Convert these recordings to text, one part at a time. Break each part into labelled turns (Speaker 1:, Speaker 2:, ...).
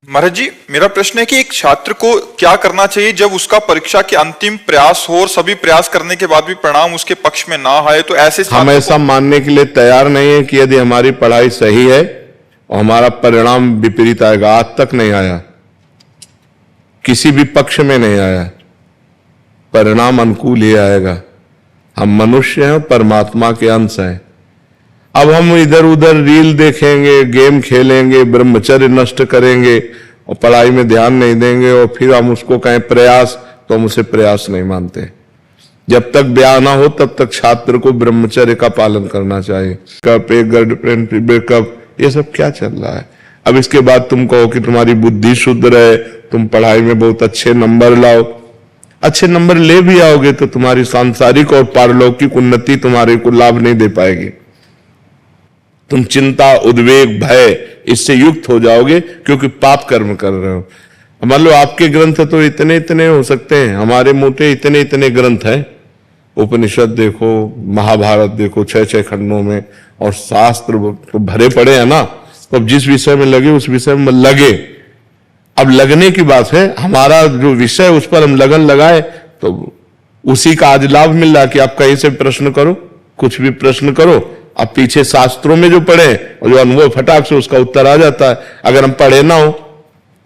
Speaker 1: महाराज जी, मेरा प्रश्न है कि एक छात्र को क्या करना चाहिए जब उसका परीक्षा के अंतिम प्रयास हो और सभी प्रयास करने के बाद भी परिणाम उसके पक्ष में ना आए, तो ऐसे
Speaker 2: हम ऐसा मानने के लिए तैयार नहीं है कि यदि हमारी पढ़ाई सही है और हमारा परिणाम विपरीत आएगा। आज तक नहीं आया, किसी भी पक्ष में नहीं आया, परिणाम अनुकूल ही आएगा। हम मनुष्य हैं, परमात्मा के अंश हैं। अब हम इधर उधर रील देखेंगे, गेम खेलेंगे, ब्रह्मचर्य नष्ट करेंगे और पढ़ाई में ध्यान नहीं देंगे और फिर हम उसको कहें प्रयास, तो हम उसे प्रयास नहीं मानते। जब तक ब्याह ना हो तब तक छात्र को ब्रह्मचर्य का पालन करना चाहिए। कब एक गर्लफ्रेंड ब्रेकअप, ये सब क्या चल रहा है? अब इसके बाद तुम कहो कि तुम्हारी बुद्धि शुद्ध रहे, तुम पढ़ाई में बहुत अच्छे नंबर लाओ। अच्छे नंबर ले भी आओगे तो तुम्हारी सांसारिक और पारलौकिक उन्नति तुम्हारे को लाभ नहीं दे पाएगी। तुम चिंता, उद्वेग, भय इससे युक्त हो जाओगे क्योंकि पाप कर्म कर रहे हो। मान लो आपके ग्रंथ तो इतने इतने हो सकते हैं, हमारे मोटे इतने इतने ग्रंथ हैं। उपनिषद देखो, महाभारत देखो, 6-6 खंडों में, और शास्त्र तो भरे पड़े हैं ना। तो अब जिस विषय में लगे उस विषय में लगे। अब लगने की बात है, हमारा जो विषय उस पर हम लगन लगाए तो उसी का आज लाभ मिल रहा कि आप कहीं से प्रश्न करो, कुछ भी प्रश्न करो, अब पीछे शास्त्रों में जो पढ़े और जो अनुभव फटाक से उसका उत्तर आ जाता है। अगर हम पढ़े ना हो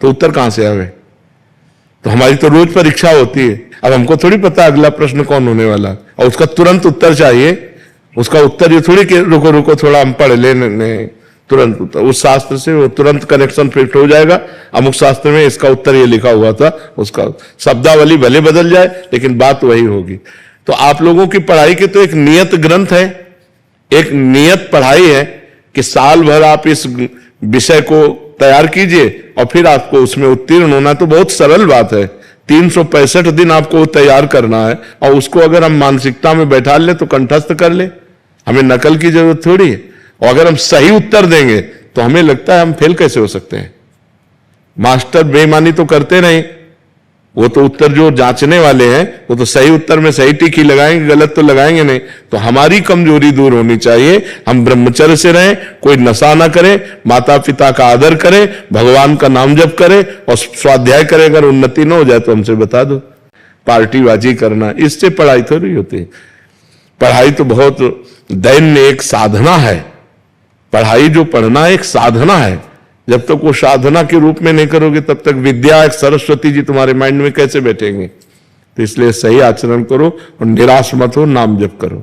Speaker 2: तो उत्तर कहां से आवे? तो हमारी तो रोज परीक्षा होती है। अब हमको थोड़ी पता अगला प्रश्न कौन होने वाला, और उसका तुरंत उत्तर चाहिए। उसका उत्तर ये थोड़ी कि रुको रुको थोड़ा हम पढ़ लेने, तुरंत उत्तर। उस शास्त्र से वो तुरंत कनेक्शन फिट हो जाएगा। अमुक शास्त्र में इसका उत्तर ये लिखा हुआ था, उसका शब्दावली भले बदल जाए लेकिन बात वही होगी। तो आप लोगों की पढ़ाई के तो एक नियत ग्रंथ है, एक नियत पढ़ाई है कि साल भर आप इस विषय को तैयार कीजिए और फिर आपको उसमें उत्तीर्ण होना। तो बहुत सरल बात है, 365 दिन आपको तैयार करना है और उसको अगर हम मानसिकता में बैठा ले तो कंठस्थ कर ले। हमें नकल की जरूरत थोड़ी है। और अगर हम सही उत्तर देंगे तो हमें लगता है हम फेल कैसे हो सकते हैं। मास्टर बेईमानी तो करते नहीं, वो तो उत्तर जो जांचने वाले हैं वो तो सही उत्तर में सही टिक ही लगाएंगे, गलत तो लगाएंगे नहीं। तो हमारी कमजोरी दूर होनी चाहिए। हम ब्रह्मचर्य से रहें, कोई नशा ना करें, माता पिता का आदर करें, भगवान का नाम जप करें और स्वाध्याय करें। अगर उन्नति ना हो जाए तो हमसे बता दो। पार्टीबाजी करना, इससे पढ़ाई थोड़ी होती है। पढ़ाई तो बहुत दैन्य एक साधना है। पढ़ाई जो पढ़ना एक साधना है। जब तक वो साधना के रूप में नहीं करोगे तब तक विद्या एक सरस्वती जी तुम्हारे माइंड में कैसे बैठेंगे? तो इसलिए सही आचरण करो और निराश मत हो, नाम जप करो।